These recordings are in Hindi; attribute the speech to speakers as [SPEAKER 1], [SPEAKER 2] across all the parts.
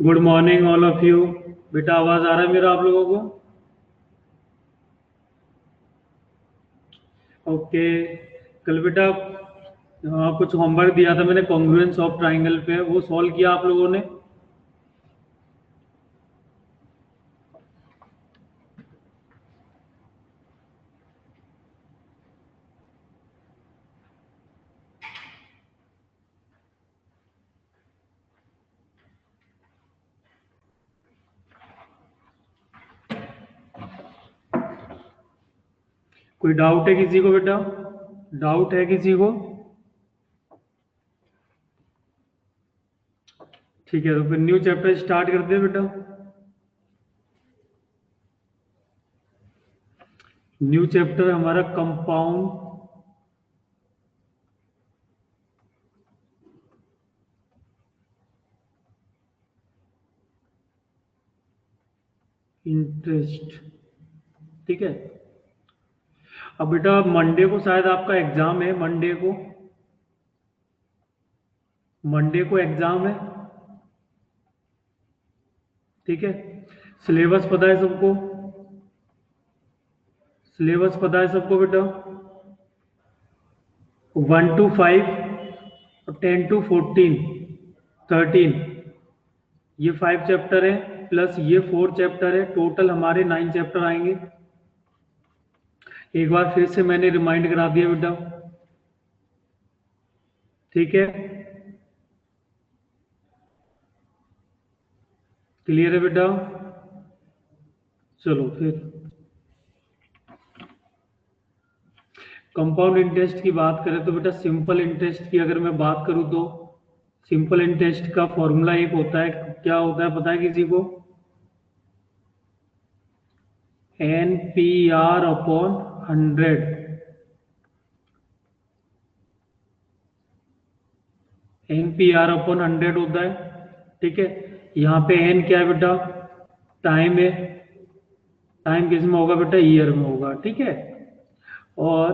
[SPEAKER 1] Good morning all of you. बेटा आवाज आ रहा है मेरा आप लोगों को? ओके। कल बेटा कुछ होमवर्क दिया था मैंने कॉन्ग्रुएंस ऑफ ट्राइंगल पे, वो सॉल्व किया आप लोगों ने? कोई डाउट है किसी को बेटा? डाउट है किसी को? ठीक है, तो फिर न्यू चैप्टर स्टार्ट करते हैं बेटा। न्यू चैप्टर हमारा कंपाउंड इंटरेस्ट। ठीक है। अब बेटा मंडे को शायद आपका एग्जाम है, मंडे को एग्जाम है। ठीक है। सिलेबस पता है सबको? सिलेबस पता है सबको बेटा? 1 to 5 और 10 to 14, 13, ये 5 चैप्टर है, प्लस ये 4 चैप्टर है, टोटल हमारे 9 चैप्टर आएंगे। एक बार फिर से मैंने रिमाइंड करा दिया बेटा। ठीक है, क्लियर है बेटा? चलो फिर कंपाउंड इंटरेस्ट की बात करें तो बेटा सिंपल इंटरेस्ट की अगर मैं बात करूं तो सिंपल इंटरेस्ट का फॉर्मूला एक होता है, क्या होता है पता है किसी को? NPR/100। NPR/100 होता है। ठीक है। यहाँ पे एन क्या है बेटा? टाइम है। टाइम किस में होगा बेटा? ईयर में होगा। ठीक है। और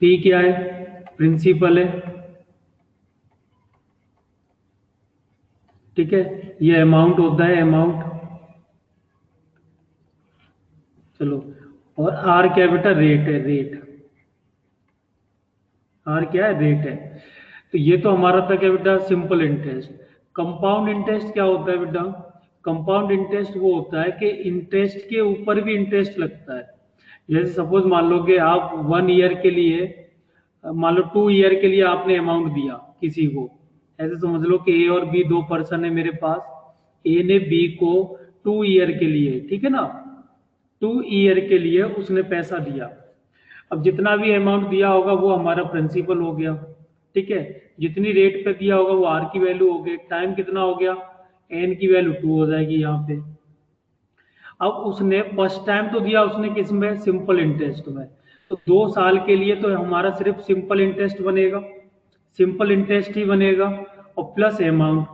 [SPEAKER 1] पी क्या है? प्रिंसिपल है। ठीक है। ये अमाउंट होता है, अमाउंट। चलो। और आर क्या है बेटा? रेट है, रेट। आर क्या है? रेट है। तो ये तो हमारा था क्या बेटा? Simple interest. कंपाउंड इंटरेस्ट क्या होता है बेटा? कंपाउंड इंटरेस्ट वो होता है कि इंटरेस्ट के ऊपर भी इंटरेस्ट लगता है। जैसे सपोज मान लो कि आप 1 ईयर के लिए, मान लो 2 ईयर के लिए आपने अमाउंट दिया किसी को। ऐसे समझ लो कि ए और बी दो पर्सन है मेरे पास। ए ने बी को 2 ईयर के लिए, ठीक है ना, 2 ईयर के लिए उसने पैसा दिया। अब जितना भी अमाउंट दिया होगा वो हमारा प्रिंसिपल हो गया। ठीक है। जितनी रेट पे दिया होगा वो आर की वैल्यू हो गई। टाइम कितना हो गया? एन की वैल्यू 2 हो जाएगी यहाँ पे। अब उसने फर्स्ट टाइम तो दिया उसने किस में? सिंपल इंटरेस्ट में। तो 2 साल के लिए तो हमारा सिर्फ सिंपल इंटरेस्ट बनेगा, सिंपल इंटरेस्ट ही बनेगा। और प्लस अमाउंट,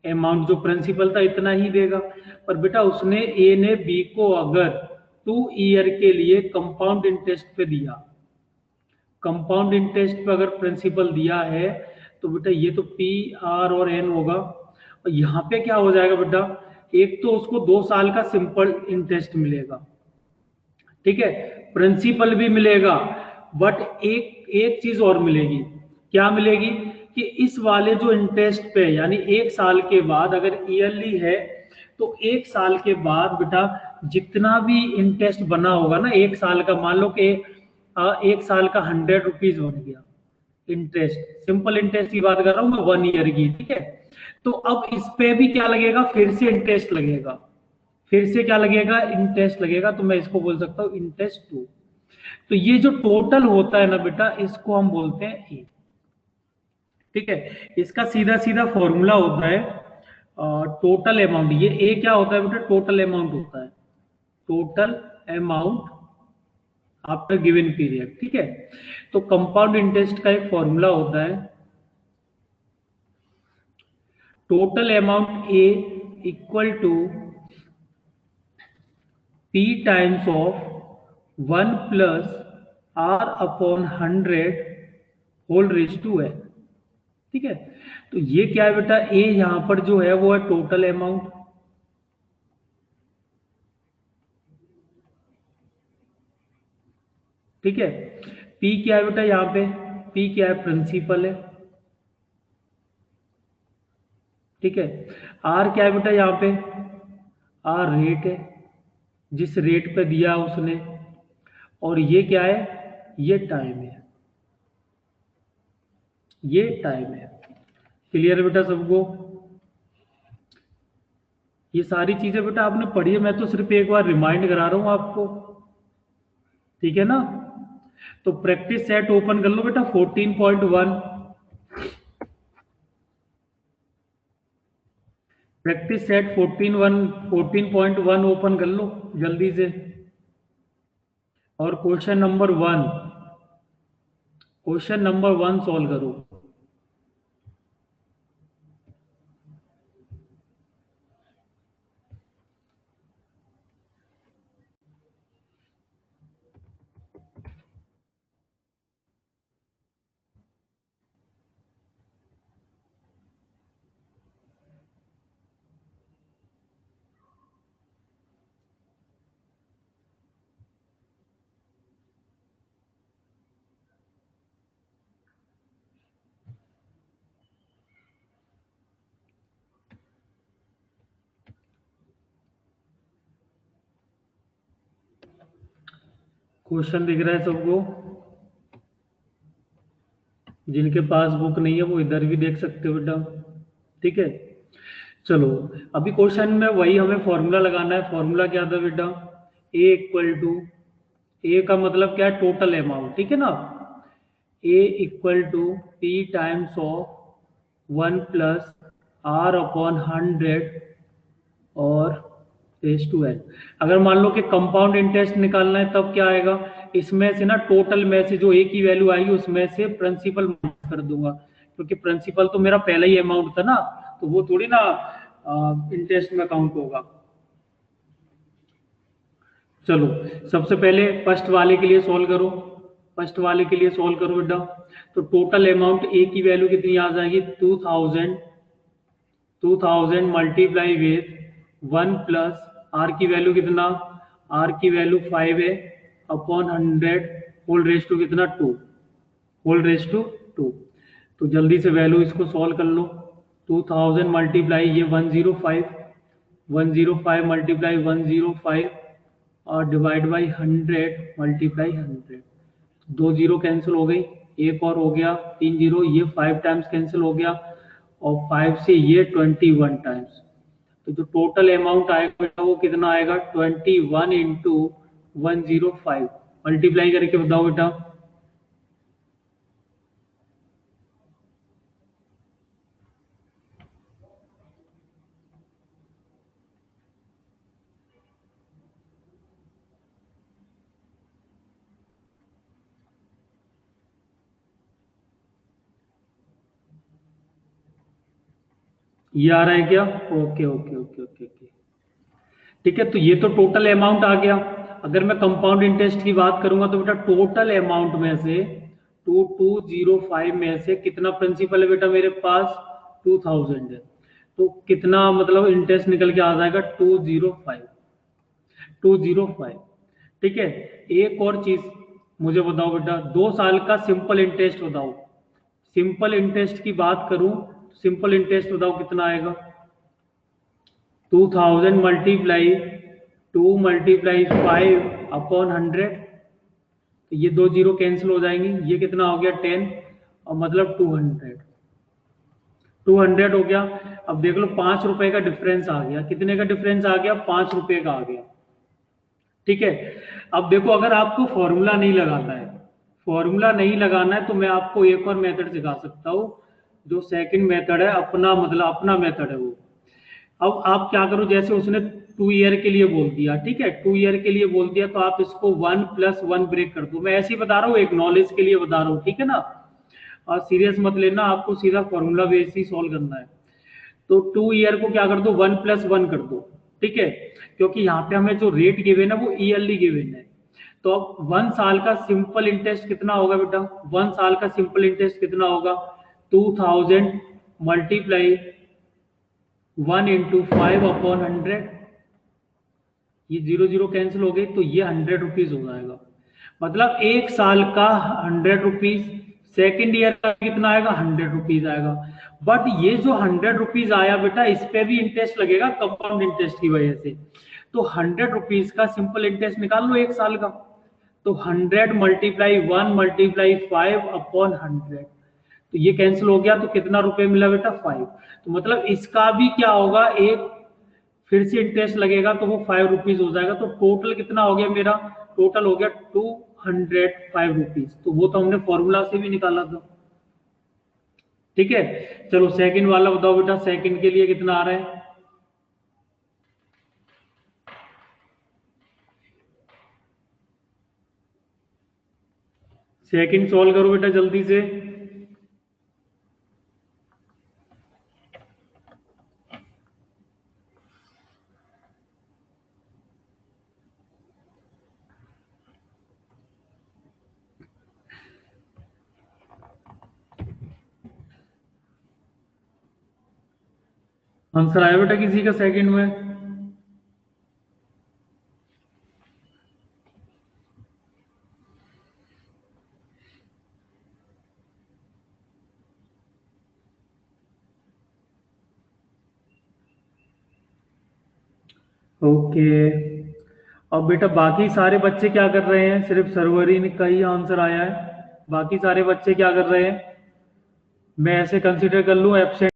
[SPEAKER 1] अमाउंट जो प्रिंसिपल था इतना ही देगा। पर बेटा उसने, ए ने बी को अगर 2 ईयर के लिए कंपाउंड इंटरेस्ट पे दिया, कंपाउंड इंटरेस्ट पे अगर प्रिंसिपल दिया है, तो बेटा ये तो पी आर और एन होगा। और यहाँ पे क्या हो जाएगा बेटा? एक तो उसको 2 साल का सिंपल इंटरेस्ट मिलेगा, ठीक है, प्रिंसिपल भी मिलेगा, बट एक एक चीज और मिलेगी। क्या मिलेगी? कि इस वाले जो इंटरेस्ट पे, यानी 1 साल के बाद अगर ईयरली है, तो 1 साल के बाद बेटा जितना भी इंटरेस्ट बना होगा ना 1 साल का, मान लो कि 1 साल का 100 रुपीज बन गया इंटरेस्ट, सिंपल इंटरेस्ट की बात कर रहा हूं मैं, 1 ईयर की। ठीक है। तो अब इस पे भी क्या लगेगा? फिर से इंटरेस्ट लगेगा। फिर से क्या लगेगा? इंटरेस्ट लगेगा। तो मैं इसको बोल सकता हूँ इंटरेस्ट 2। तो ये जो टोटल होता है ना बेटा, इसको हम बोलते हैं ए। ठीक है। इसका सीधा सीधा फॉर्मूला होता है टोटल अमाउंट। ये ए क्या होता है बेटा? टोटल अमाउंट होता है, total amount after given period. ठीक है। तो कंपाउंड इंटरेस्ट का एक फॉर्मूला होता है total amount a equal to P times of 1 plus R/100 whole raise to है। ठीक है। तो ये क्या है बेटा, ए यहाँ पर जो है वो है टोटल अमाउंट, ठीक है। पी क्या है बेटा यहाँ पे, पी क्या है, प्रिंसिपल है, ठीक है। आर क्या है बेटा यहाँ पे, आर रेट है, जिस रेट पे दिया उसने, और ये क्या है, ये टाइम है, ये टाइम है। क्लियर है बेटा सबको? ये सारी चीजें बेटा आपने पढ़ी है, मैं तो सिर्फ एक बार रिमाइंड करा रहा हूं आपको, ठीक है ना। तो प्रैक्टिस सेट ओपन कर लो बेटा 14.1, प्रैक्टिस सेट 14.1 ओपन कर लो जल्दी से। और क्वेश्चन नंबर 1 सॉल्व करो। क्वेश्चन दिख रहा है सबको? जिनके पास बुक नहीं है वो इधर भी देख सकते हो बेटा, ठीक है। चलो, अभी क्वेश्चन में वही हमें फॉर्मूला लगाना है। फॉर्मूला क्या था बेटा, ए इक्वल टू, ए का मतलब क्या है, टोटल अमाउंट, ठीक है ना। A equal to P times of 1 plus are upon 100 और रेस टू एन। अगर मान लो कि कंपाउंड इंटरेस्ट निकालना है तब क्या आएगा, इसमें से ना टोटल में से जो ए की वैल्यू आएगी उसमें से प्रिंसिपल कर दूंगा, क्योंकि प्रिंसिपल तो मेरा पहला ही अमाउंट था ना, तो वो थोड़ी ना इंटरेस्ट में काउंट होगा। चलो, सबसे पहले फर्स्ट वाले के लिए सॉल्व करो, फर्स्ट वाले के लिए सॉल्व करो बेटा। तो टोटल अमाउंट ए की वैल्यू कितनी आ जाएगी, 2000, 2000 मल्टीप्लाई विथ 1 प्लस आर की वैल्यू कितना, आर की वैल्यू 5 है, अपॉन 100 होल रेस टू कितना, 2, होल रेस टू 2। तो जल्दी से वैल्यू इसको सॉल्व कर लो। 2000 मल्टीप्लाई ये 105, 105 मल्टीप्लाई 105 और डिवाइड बाई 100 मल्टीप्लाई 100। दो जीरो कैंसिल हो गई, एक और हो गया 3 जीरो, ये 5 टाइम्स कैंसिल हो गया, और 5 से ये 21 टाइम्स। तो जो टोटल अमाउंट आएगा वो कितना आएगा, 21 इंटू 105, मल्टीप्लाई करके बताओ बेटा। ये आ रहा है क्या, okay okay okay okay okay, ठीक है। तो ये तो टोटल अमाउंट आ गया। अगर मैं कंपाउंड इंटरेस्ट की बात करूंगा तो बेटा टोटल अमाउंट में से 2205 में से कितना प्रिंसिपल है बेटा मेरे पास, 2000 है। तो कितना मतलब इंटरेस्ट निकल के आ जाएगा, 205, 205, ठीक है। एक और चीज मुझे बताओ बेटा, 2 साल का सिंपल इंटरेस्ट बताओ, सिंपल इंटरेस्ट की बात करूं, सिंपल इंटरेस्ट बताओ कितना आएगा, 2000 मल्टीप्लाई 2 मल्टीप्लाई 5 अपॉन 100। तो ये दो जीरो कैंसिल हो जाएंगे, ये कितना हो गया 10, और मतलब 200, 200 हो गया। अब देख लो 5 रुपए का डिफरेंस आ गया, कितने का डिफरेंस आ गया, 5 रुपए का आ गया, ठीक है। अब देखो अगर आपको फॉर्मूला नहीं लगाना है, फॉर्मूला नहीं लगाना है तो मैं आपको एक और मेथड सिखा सकता हूँ, जो सेकंड मेथड है, अपना मतलब अपना मेथड है वो। अब आप क्या करो, जैसे उसने 2 ईयर के लिए बोल दिया, ठीक है, 2 ईयर के लिए बोल दिया, तो आप इसको 1+1 ब्रेक कर दो। मैं ऐसे ही बता रहा हूँ, एक नॉलेज के लिए बता रहा हूँ, ठीक है ना। और सीरियस मत लेना, आपको सीधा फॉर्मूला बेस ही सॉल्व करना है। तो 2 ईयर को क्या कर दो, 1+1 कर दो, ठीक है। क्योंकि यहाँ पे हमें जो रेट गिवन है वो ईयरली गिवन है। तो अब 1 साल का सिंपल इंटरेस्ट कितना होगा बेटा, 1 साल का सिंपल इंटरेस्ट कितना होगा, 2000 मल्टीप्लाई 1 × 5/100, ये 0 0 कैंसिल हो गई, तो ये 100 रुपीज हो जाएगा। मतलब 1 साल का 100 रुपीज, सेकेंड ईयर का कितना आएगा, 100 रुपीज आएगा। बट ये जो 100 रुपीज आया बेटा, इस पे भी इंटरेस्ट लगेगा कंपाउंड इंटरेस्ट की वजह से। तो 100 रुपीज का सिंपल इंटरेस्ट निकाल लो 1 साल का। तो 100 मल्टीप्लाई 1 × 5/100, तो ये कैंसिल हो गया, तो कितना रुपए मिला बेटा, 5। तो मतलब इसका भी क्या होगा, एक फिर से इंटरेस्ट लगेगा, तो वो 5 रुपीज हो जाएगा। तो टोटल कितना हो गया मेरा, टोटल हो गया 205 रुपीज। तो वो तो हमने फॉर्मूला से भी निकाला था। ठीक है, चलो सेकंड वाला बताओ बेटा, सेकंड के लिए कितना आ रहा है। सेकंड सॉल्व करो बेटा जल्दी से। आंसर आया बेटा किसी का सेकंड में। ओके, अब बेटा बाकी सारे बच्चे क्या कर रहे हैं, सिर्फ सरवरी का ही आंसर आया है, बाकी सारे बच्चे क्या कर रहे हैं। मैं ऐसे कंसीडर कर लूं एब्सेंट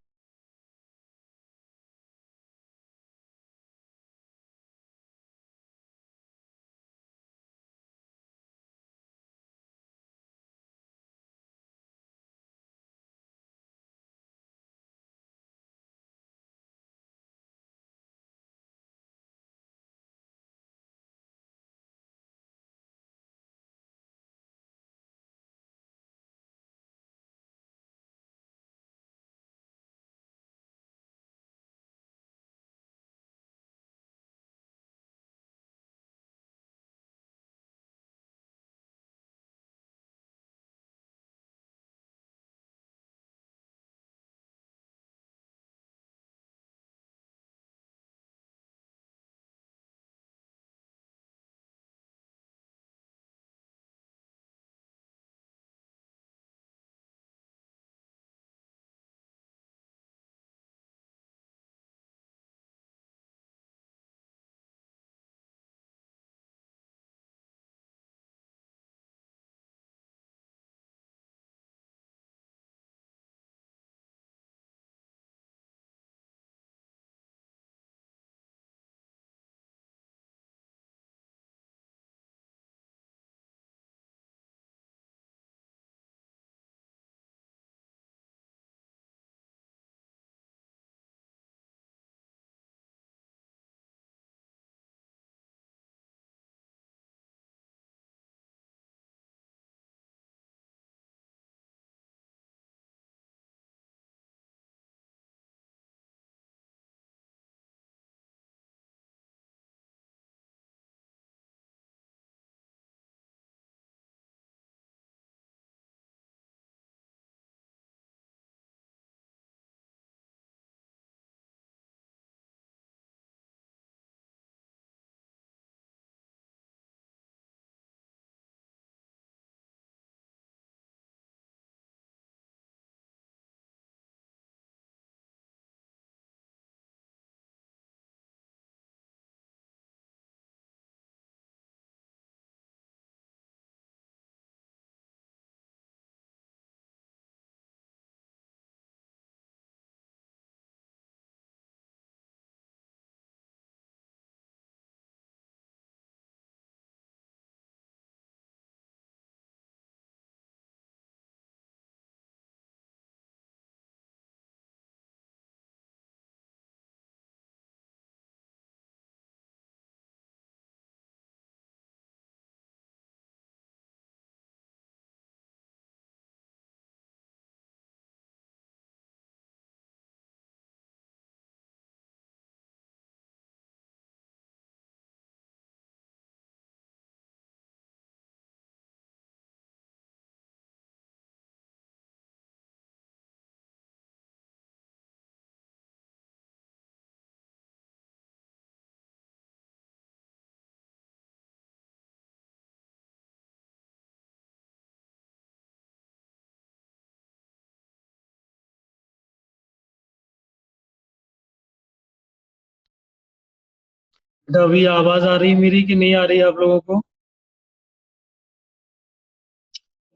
[SPEAKER 1] बेटा अभी आवाज आ रही है मेरी कि नहीं आ रही है आप लोगों को?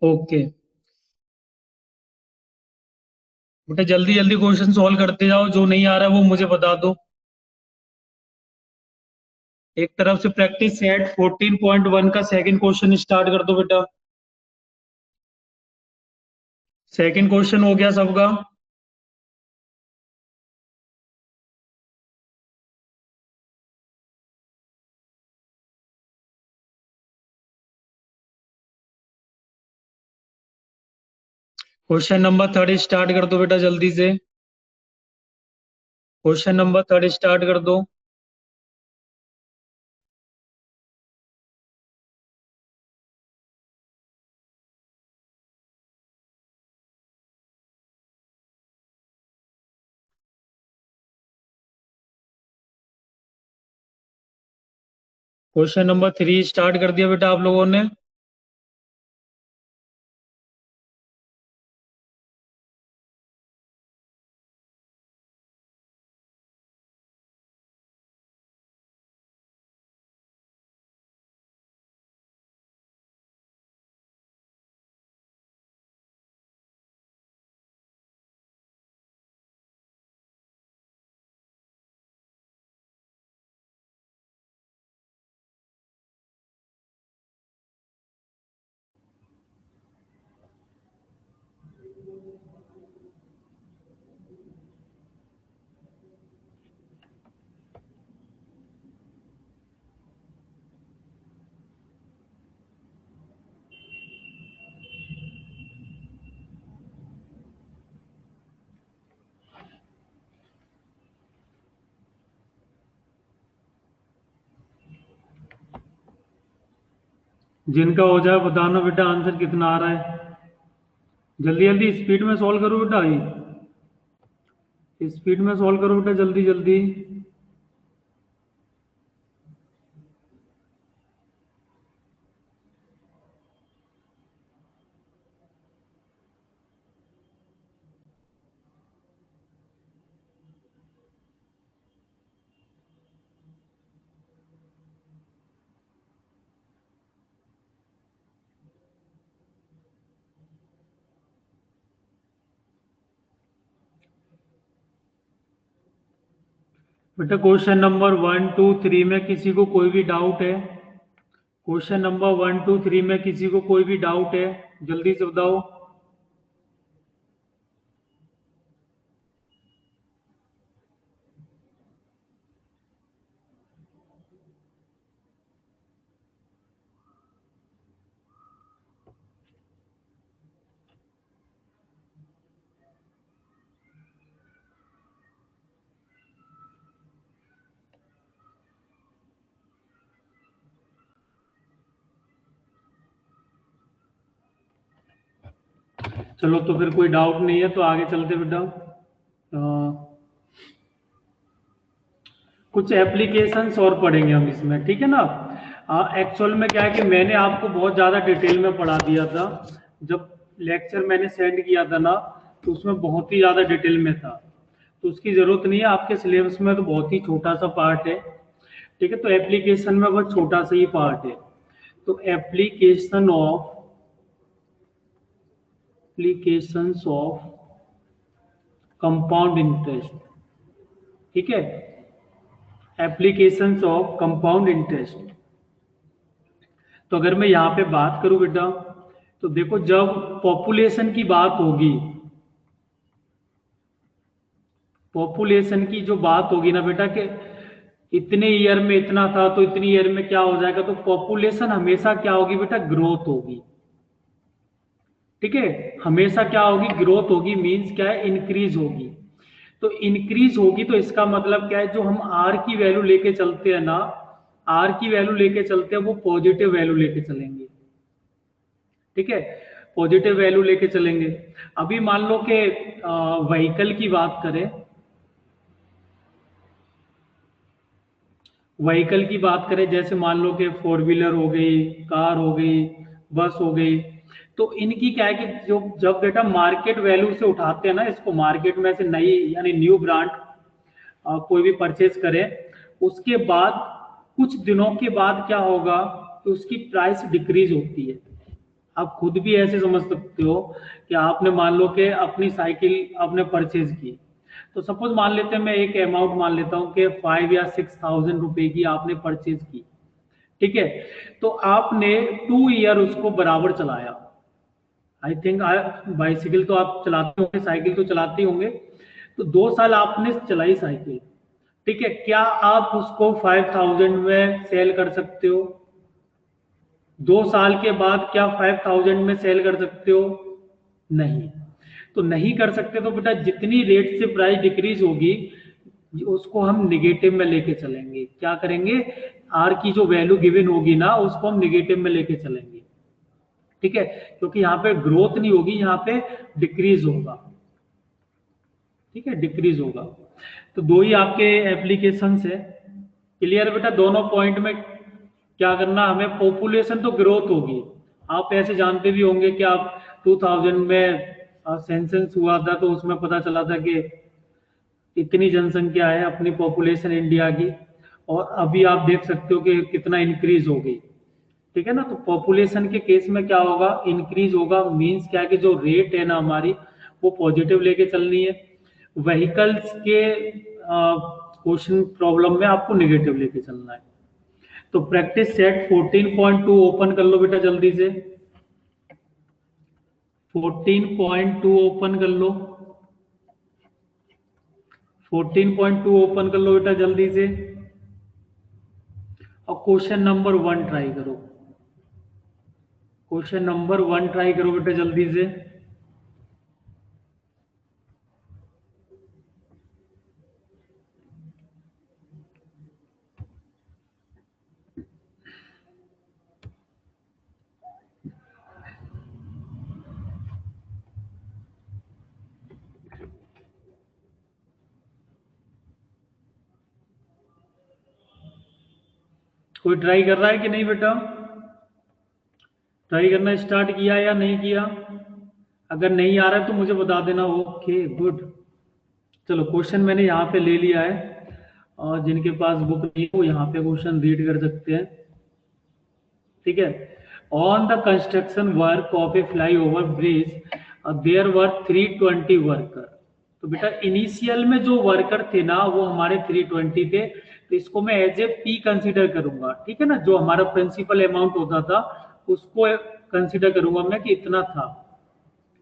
[SPEAKER 1] ओके। बेटा जल्दी जल्दी क्वेश्चन सॉल्व करते जाओ, जो नहीं आ रहा है वो मुझे बता दो। एक तरफ से प्रैक्टिस सेट 14.1 का सेकंड क्वेश्चन स्टार्ट कर दो बेटा। सेकंड क्वेश्चन हो गया सबका? क्वेश्चन नंबर थर्ड स्टार्ट कर दो बेटा जल्दी से। क्वेश्चन नंबर थर्ड स्टार्ट कर दो। क्वेश्चन नंबर थ्री स्टार्ट कर दिया बेटा आप लोगों ने? जिनका हो जाए बताना बेटा आंसर कितना आ रहा है। जल्दी जल्दी स्पीड में सॉल्व करो बेटा, स्पीड में सॉल्व करो बेटा जल्दी जल्दी। बेटा क्वेश्चन नंबर 1 2 3 में किसी को कोई भी डाउट है? क्वेश्चन नंबर 1 2 3 में किसी को कोई भी डाउट है? जल्दी से बताओ। चलो तो फिर कोई डाउट नहीं है तो आगे चलते बेटा। कुछ एप्लीकेशंस और पढ़ेंगे हम इसमें, ठीक है ना? एक्चुअल में क्या है कि मैंने आपको बहुत ज़्यादा डिटेल में पढ़ा दिया था। जब लेक्चर मैंने सेंड किया था ना, तो उसमें बहुत ही ज़्यादा डिटेल में था, तो उसकी ज़रूरत नहीं है। आपके सिलेबस में तो बहुत ही छोटा सा पार्ट है, ठीक है? तो एप्लीकेशन में बहुत छोटा सा ही पार्ट है। तो एप्लीकेशंस ऑफ कंपाउंड इंटरेस्ट, ठीक है? Applications of compound interest. तो अगर मैं यहाँ पे बात करूं बेटा, तो देखो जब पॉपुलेशन की बात होगी, पॉपुलेशन की जो बात होगी ना बेटा, कि इतने ईयर में इतना था तो इतनी ईयर में क्या हो जाएगा, तो पॉपुलेशन हमेशा क्या होगी बेटा? ग्रोथ होगी, ठीक है? हमेशा क्या होगी? ग्रोथ होगी। मीन्स क्या है? इंक्रीज होगी। तो इंक्रीज होगी तो इसका मतलब क्या है? जो हम आर की वैल्यू लेके चलते हैं ना, आर की वैल्यू लेके चलते हैं वो पॉजिटिव वैल्यू लेके चलेंगे, ठीक है? पॉजिटिव वैल्यू लेके चलेंगे। अभी मान लो कि व्हीकल की बात करें, व्हीकल की बात करें, जैसे मान लो कि फोर व्हीलर हो गई, कार हो गई, बस हो गई, तो इनकी क्या है कि जो जब बेटा मार्केट वैल्यू से उठाते हैं ना, इसको मार्केट में से नई यानी न्यू ब्रांड कोई भी परचेज करे, उसके बाद कुछ दिनों के बाद क्या होगा कि उसकी प्राइस डिक्रीज होती है। आप खुद भी ऐसे समझ सकते हो कि आपने मान लो कि अपनी साइकिल आपने परचेज की, तो सपोज मान लेते हैं, मैं एक अमाउंट मान लेता हूँ कि 5 या 6,000 रुपए की आपने परचेज की, ठीक है। तो आपने 2 ईयर उसको बराबर चलाया। आई थिंक बाइसिकल तो आप चलाते होंगे, साइकिल तो चलाते होंगे, तो 2 साल आपने चलाई साइकिल, ठीक है। क्या आप उसको 5,000 में सेल कर सकते हो? 2 साल के बाद क्या 5,000 में सेल कर सकते हो? नहीं। तो नहीं कर सकते, तो बेटा जितनी रेट से प्राइस डिक्रीज होगी उसको हम निगेटिव में लेके चलेंगे। क्या करेंगे? आर की जो वैल्यू गिवन होगी ना, उसको हम निगेटिव में लेके चलेंगे, ठीक है। क्योंकि यहाँ पे ग्रोथ नहीं होगी, यहाँ पे डिक्रीज होगा, ठीक है, डिक्रीज होगा। तो दो ही आपके एप्लीकेशन है। क्लियर बेटा? दोनों पॉइंट में क्या करना हमें, पॉपुलेशन तो ग्रोथ होगी। आप ऐसे जानते भी होंगे कि आप 2000 में सेंसस हुआ था, तो उसमें पता चला था कि इतनी जनसंख्या है अपनी पॉपुलेशन इंडिया की, और अभी आप देख सकते हो कि कितना इंक्रीज हो गई, ठीक है ना। तो पॉपुलेशन के केस में क्या होगा, इंक्रीज होगा। मींस क्या है कि जो रेट है ना हमारी, वो पॉजिटिव लेके चलनी है। व्हीकल्स के क्वेश्चन प्रॉब्लम में आपको नेगेटिव लेके चलना है। तो प्रैक्टिस सेट 14.2 ओपन कर लो बेटा जल्दी से। 14.2 ओपन कर लो। 14.2 ओपन कर लो बेटा जल्दी से, और क्वेश्चन नंबर 1 ट्राई करो। क्वेश्चन नंबर 1 ट्राई करो बेटा जल्दी से। कोई ट्राई कर रहा है कि नहीं बेटा? ट्राई करना स्टार्ट किया या नहीं किया? अगर नहीं आ रहा है तो मुझे बता देना। Okay, good. चलो, क्वेश्चन मैंने यहाँ पे ले लिया है, और जिनके पास बुक नहीं है वो यहाँ पे क्वेश्चन रीड कर सकते हैं, ठीक है। On the construction work of a flyover bridge there were 320 worker. तो बेटा इनिशियल में जो वर्कर थे ना, वो हमारे 320 थे। तो इसको मैं एज ए पी कंसिडर करूंगा, ठीक है ना। जो हमारा प्रिंसिपल अमाउंट होता था उसको कंसिडर करूंगा मैं कि इतना था।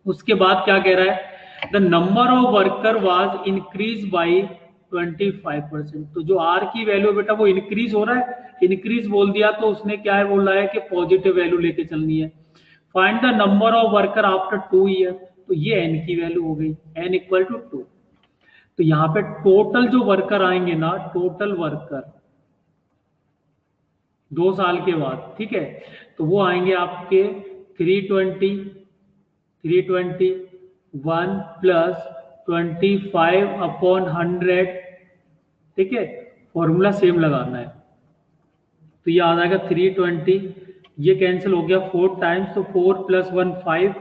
[SPEAKER 1] उसके बाद क्या कह रहा है, the number of worker was increase by 25%। तो जो आर की वैल्यू बेटा वो इंक्रीज हो रहा है, इंक्रीज बोल दिया तो उसने क्या है बोल रहा है कि पॉजिटिव वैल्यू लेके चलनी है। Find the number of worker after 2 year. तो ये एन की वैल्यू हो गई, एन इक्वल टू 2। तो यहाँ पे टोटल जो वर्कर आएंगे ना, टोटल वर्कर 2 साल के बाद, ठीक है, तो वो आएंगे आपके 320 प्लस 25/100, ठीक है। फॉर्मूला सेम लगाना है। तो ये आ जाएगा 320, ये कैंसिल हो गया 4 टाइम्स, तो 4 + 1 5,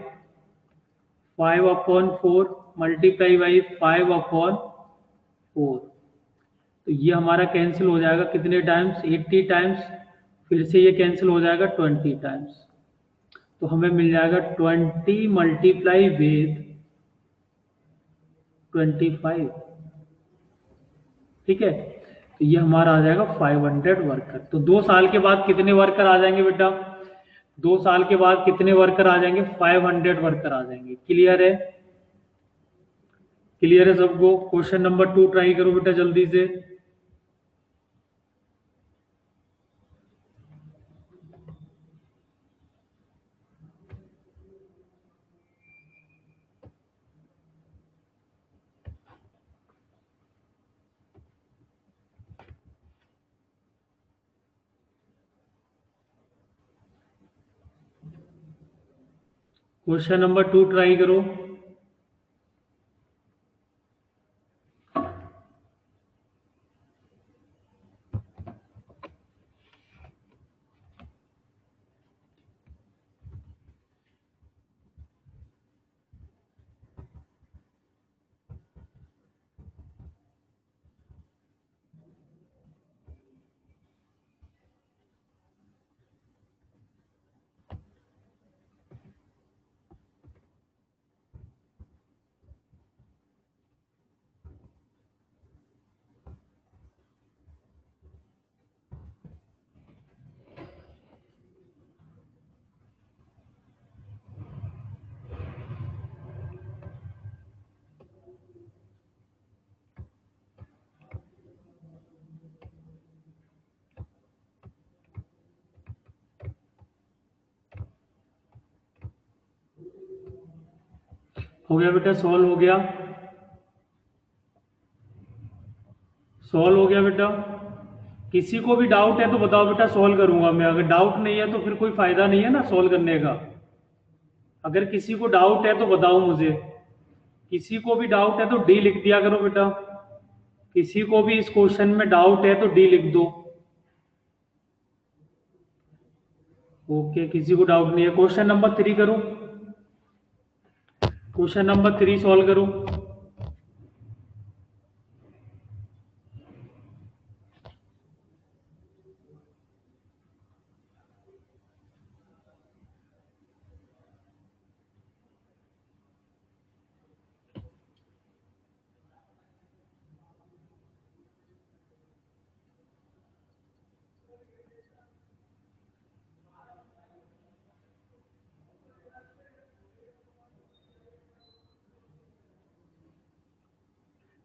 [SPEAKER 1] 5/4 मल्टीप्लाई बाई 5/4। तो ये हमारा कैंसिल हो जाएगा कितने टाइम्स, 80 टाइम्स। फिर से ये कैंसिल हो जाएगा 20 टाइम्स। तो हमें मिल जाएगा 20 मल्टीप्लाई विद 25, ठीक है। तो ये हमारा आ जाएगा 500 वर्कर। तो 2 साल के बाद कितने वर्कर आ जाएंगे बेटा? 2 साल के बाद कितने वर्कर आ जाएंगे? 500 वर्कर आ जाएंगे। क्लियर है? क्लियर है सबको? क्वेश्चन नंबर 2 ट्राई करो बेटा जल्दी से। क्वेश्चन नंबर 2 ट्राई करो। हो गया बेटा, सॉल्व हो गया, सॉल्व हो गया बेटा। किसी को भी डाउट है तो बताओ बेटा, सॉल्व करूंगा मैं। अगर डाउट नहीं है तो फिर कोई फायदा नहीं है ना सॉल्व करने का। अगर किसी को डाउट है तो बताओ मुझे। किसी को भी डाउट है तो डी लिख दिया करो बेटा। किसी को भी इस क्वेश्चन में डाउट है तो डी लिख दो। ओके, किसी को डाउट नहीं है। क्वेश्चन नंबर 3 करूं? क्वेश्चन नंबर 3 सॉल्व करूं?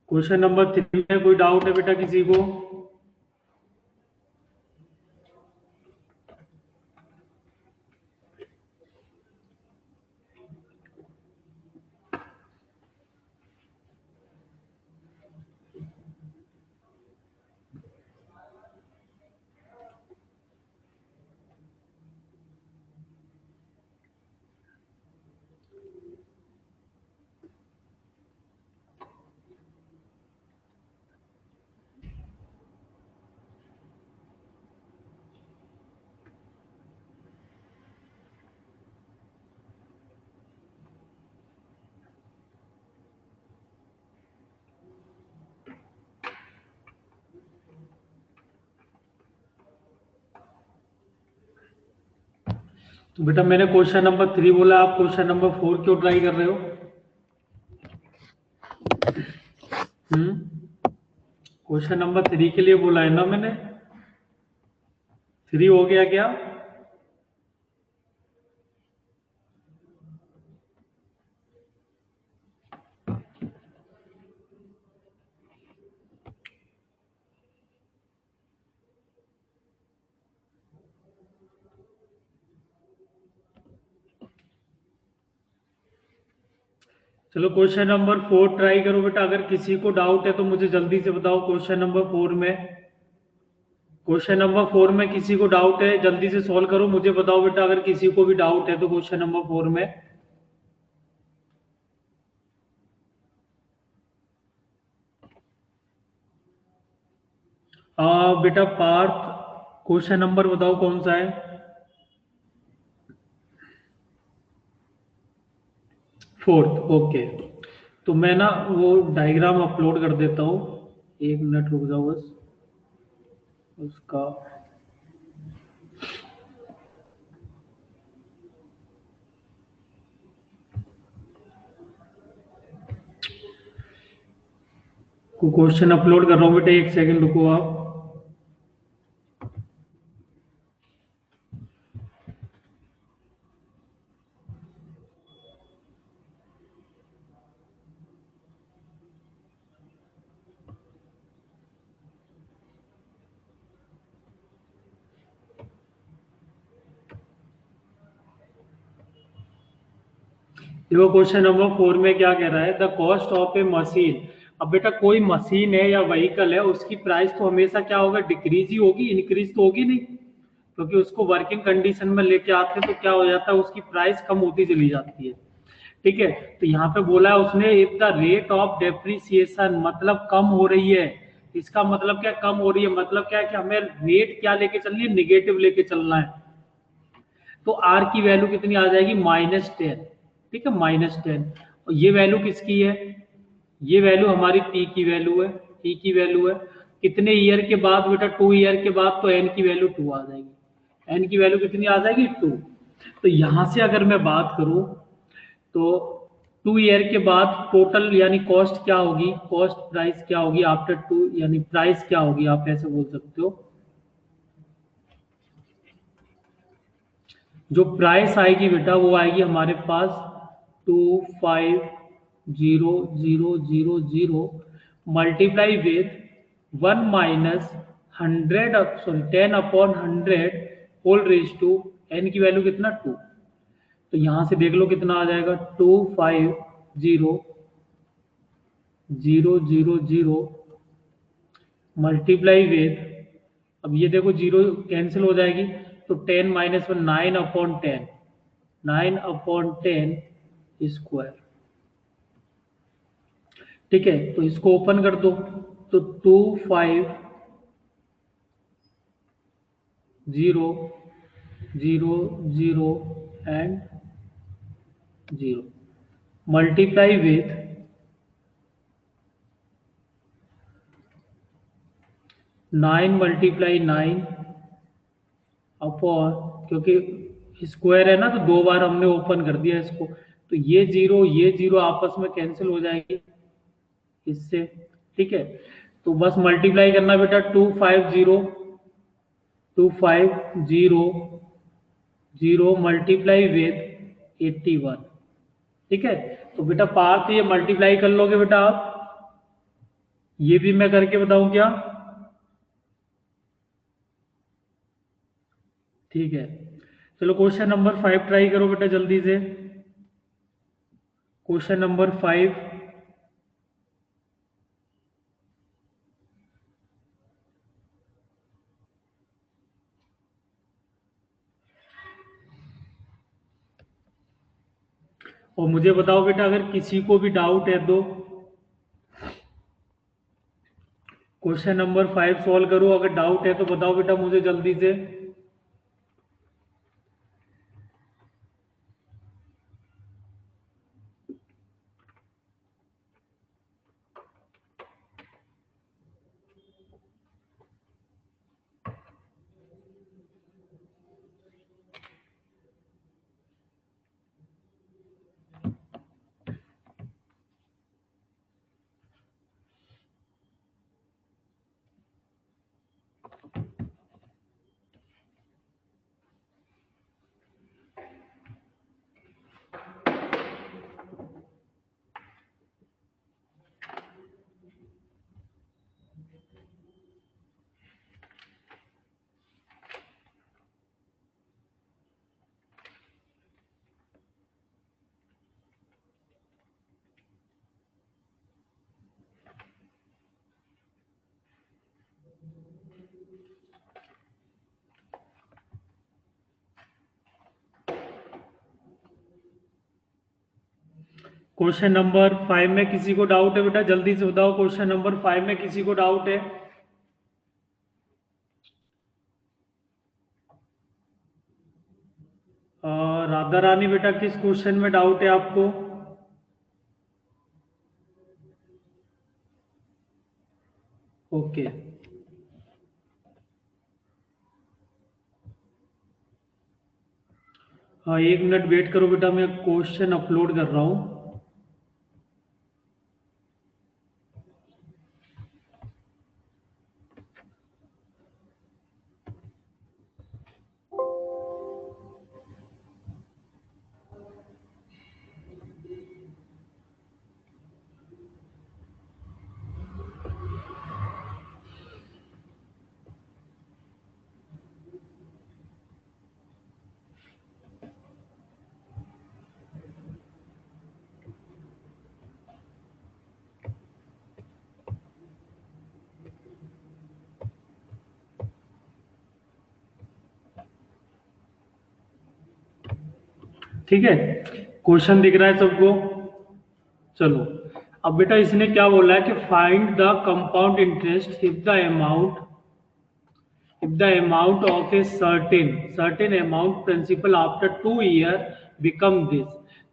[SPEAKER 1] क्वेश्चन नंबर 3 में कोई डाउट है बेटा किसी को? तो बेटा मैंने क्वेश्चन नंबर 3 बोला, आप क्वेश्चन नंबर 4 क्यों ट्राई कर रहे हो? क्वेश्चन नंबर 3 के लिए बोला है ना मैंने। 3 हो गया क्या? चलो क्वेश्चन नंबर 4 ट्राई करो बेटा। अगर किसी को डाउट है तो मुझे जल्दी से बताओ। क्वेश्चन नंबर 4 में, क्वेश्चन नंबर 4 में किसी को डाउट है जल्दी से सॉल्व करो, मुझे बताओ बेटा। अगर किसी को भी डाउट है तो क्वेश्चन नंबर 4 में। बेटा पार्थ, क्वेश्चन नंबर बताओ कौन सा है? 4th, okay. तो मैं ना वो डायग्राम अपलोड कर देता हूँ, 1 मिनट रुक जाओ बस उसका। क्वेश्चन अपलोड कर रहा हूँ बेटा, 1 सेकंड रुको आप। देखो क्वेश्चन नंबर 4 में क्या कह रहा है, the cost of A machine. अब बेटा कोई मशीन है या व्हीकल है, उसकी प्राइस तो हमेशा क्या होगा, डिक्रीज ही होगी, इंक्रीज तो होगी नहीं। क्योंकि उसको वर्किंग कंडीशन में लेके आते हैं तो क्या हो जाता है, उसकी प्राइस कम होती चली जाती है। ठीक है, तो यहाँ पे बोला है उसने, if the rate of depreciation, मतलब कम हो रही है। इसका मतलब क्या, कम हो रही है मतलब क्या है कि हमें रेट क्या लेके चलनी है, निगेटिव लेके चलना है। तो आर की वैल्यू कितनी आ जाएगी, -10। ठीक है, -10। और ये वैल्यू किसकी है, ये वैल्यू हमारी पी की वैल्यू है, पी की वैल्यू है। कितने ईयर के बाद बेटा, 2 ईयर के बाद, तो एन की वैल्यू 2 आ जाएगी। एन की वैल्यू कितनी आ जाएगी, 2। तो यहां से अगर मैं बात करूं तो 2 ईयर के बाद टोटल यानी कॉस्ट क्या होगी, कॉस्ट प्राइस क्या होगी आफ्टर 2, यानी प्राइस क्या होगी, आप ऐसे बोल सकते हो। जो प्राइस आएगी बेटा वो आएगी हमारे पास 250,000 multiply with 1 minus 100, sorry 10/100 whole raise to n की वैल्यू कितना, 2। तो यहां से देख लो कितना आ जाएगा, 25 0 0 0 0 मल्टीप्लाई विथ, अब ये देखो जीरो कैंसिल हो जाएगी, तो 10 माइनस 1 9/10, 9/10 स्क्वायर। ठीक है, तो इसको ओपन कर दो, तो 2 5 0 0 0 and 0 multiply with 9 multiply 9 upon, क्योंकि स्क्वायर है ना तो दो बार हमने ओपन कर दिया इसको, तो ये जीरो आपस में कैंसिल हो जाएगी इससे। ठीक है, तो बस मल्टीप्लाई करना बेटा, 250 मल्टीप्लाई विथ 81। ठीक है, तो बेटा पार्थ ये मल्टीप्लाई कर लोगे बेटा आप, ये भी मैं करके बताऊं क्या? ठीक है, चलो क्वेश्चन नंबर 5 ट्राई करो बेटा जल्दी से। क्वेश्चन नंबर 5, और मुझे बताओ बेटा अगर किसी को भी डाउट है तो। क्वेश्चन नंबर 5 सॉल्व करो, अगर डाउट है तो बताओ बेटा मुझे जल्दी से। क्वेश्चन नंबर 5 में किसी को डाउट है बेटा जल्दी से बताओ, क्वेश्चन नंबर 5 में किसी को डाउट है? राधा रानी बेटा किस क्वेश्चन में डाउट है आपको? ओके, हाँ 1 मिनट वेट करो बेटा, मैं क्वेश्चन अपलोड कर रहा हूँ। ठीक है, क्वेश्चन दिख रहा है सबको? चलो, अब बेटा इसने क्या बोला है कि find the compound interest if the amount of a certain amount principal after 2 year become this।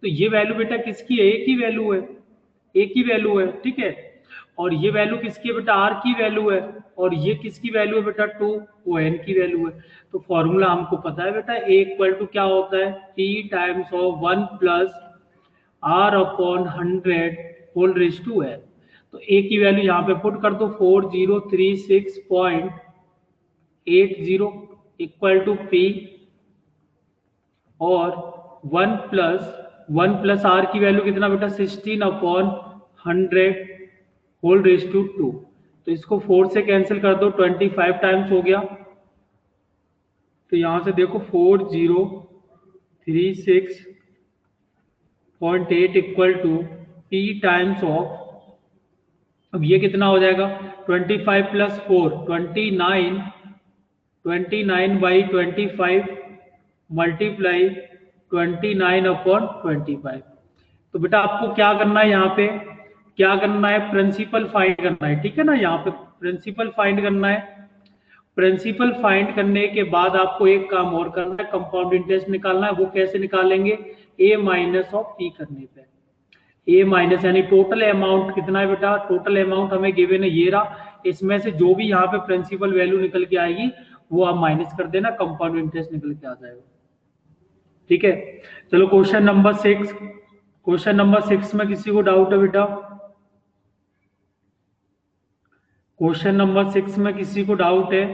[SPEAKER 1] तो ये वैल्यू बेटा किसकी है? एक ही वैल्यू है, एक ही वैल्यू है। ठीक है, और ये वैल्यू किसकी है बेटा? आर की वैल्यू है, और ये किसकी वैल्यू है बेटा? 2, वो एन की वैल्यू है। तो फॉर्मूला हमको पता है बेटा, ए इक्वल टू क्या होता है? T times of 1 plus are upon 100 whole raise to n. तो ए की वैल्यू यहाँ पे पुट कर दो, 4036.80 इक्वल टू पी, और 1 प्लस आर की वैल्यू कितना बेटा? 16/100 होल रेज टू 2। तो इसको 4 से कैंसिल कर दो, 25 टाइम्स हो गया। तो यहां से देखो 4036.8 equal to p times of, अब ये कितना हो जाएगा 25 प्लस 4 29, 29/25 मल्टीप्लाई 29/25। तो बेटा आपको क्या करना है, यहाँ पे क्या करना है, प्रिंसिपल फाइंड करना है, ठीक है ना। यहाँ पे प्रिंसिपल फाइंड करना है। प्रिंसिपल फाइंड करने के बाद आपको एक काम और करना है, कंपाउंड इंटरेस्ट निकालना है। वो कैसे निकालेंगे, a माइनस ऑफ p करने पे। ए माइनस यानी टोटल अमाउंट कितना है बेटा, टोटल अमाउंट हमें गिवन है ये रहा, इसमें से जो भी यहाँ पे प्रिंसिपल वैल्यू निकल के आएगी वो आप माइनस कर देना, कंपाउंड इंटरेस्ट निकल के आ जाएगा, ठीक है। चलो क्वेश्चन नंबर 6, क्वेश्चन नंबर 6 में किसी को डाउट है बेटा, क्वेश्चन नंबर 6 में किसी को डाउट है?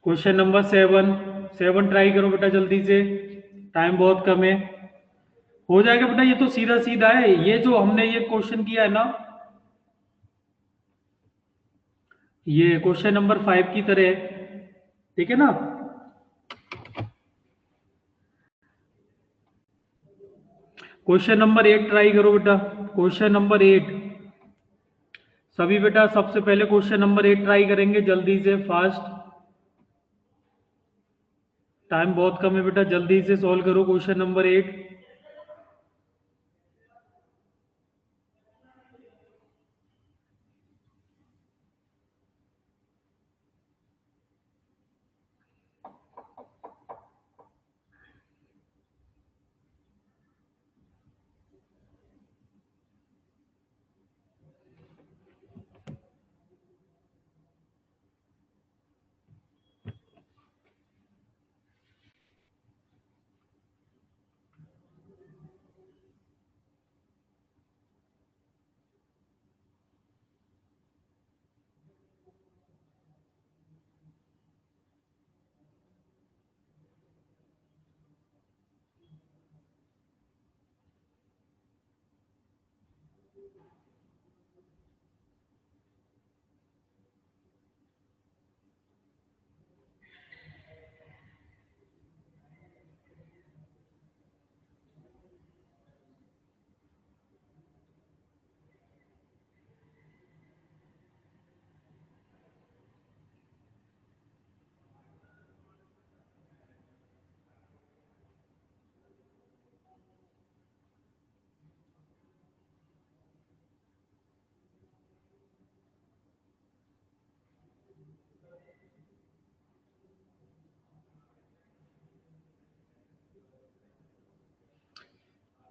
[SPEAKER 1] क्वेश्चन नंबर 7 ट्राई करो बेटा जल्दी से, टाइम बहुत कम है। हो जाएगा बेटा, ये तो सीधा सीधा है, ये जो हमने ये क्वेश्चन किया है ना, ये क्वेश्चन नंबर 5 की तरह है, ठीक है ना। क्वेश्चन नंबर 8 ट्राई करो बेटा, क्वेश्चन नंबर 8 सभी बेटा, सबसे पहले क्वेश्चन नंबर 8 ट्राई करेंगे जल्दी से, फास्ट, टाइम बहुत कम है बेटा, जल्दी से सॉल्व करो क्वेश्चन नंबर 8।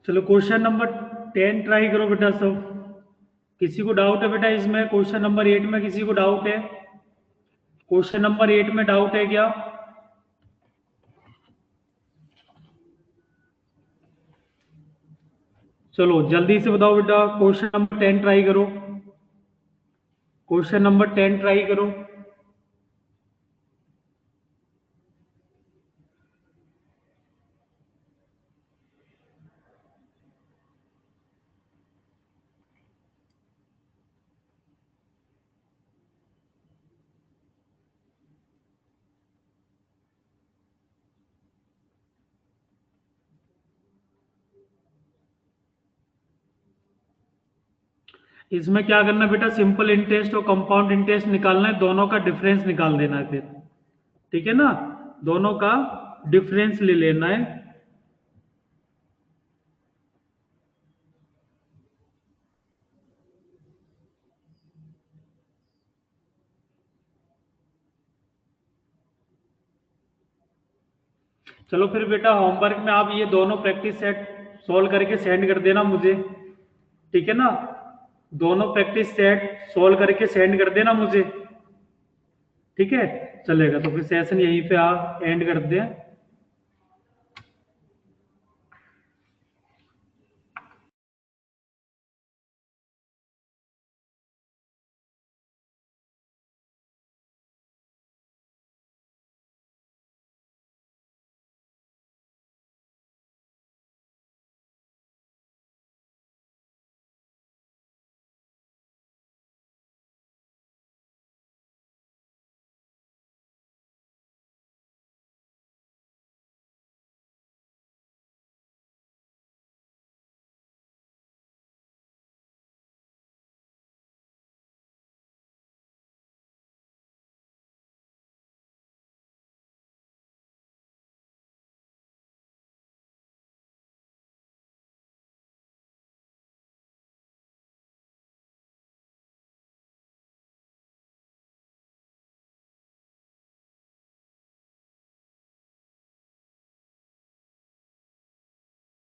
[SPEAKER 1] चलो क्वेश्चन नंबर 10 ट्राई करो बेटा सब, किसी को डाउट है बेटा इसमें, क्वेश्चन नंबर 8 में किसी को डाउट है? क्वेश्चन नंबर 8 में डाउट है क्या? चलो जल्दी से बताओ बेटा, क्वेश्चन नंबर 10 ट्राई करो, क्वेश्चन नंबर 10 ट्राई करो। इसमें क्या करना है बेटा, सिंपल इंटरेस्ट और कंपाउंड इंटरेस्ट निकालना है, दोनों का डिफरेंस निकाल देना है फिर, ठीक है ना, दोनों का डिफरेंस ले लेना है। चलो फिर बेटा होमवर्क में आप ये दोनों प्रैक्टिस सेट सॉल्व करके सेंड कर देना मुझे, ठीक है ना, दोनों प्रैक्टिस सेट सॉल्व करके सेंड कर देना मुझे, ठीक है, चलेगा। तो फिर सेशन यहीं पे आप एंड कर दें।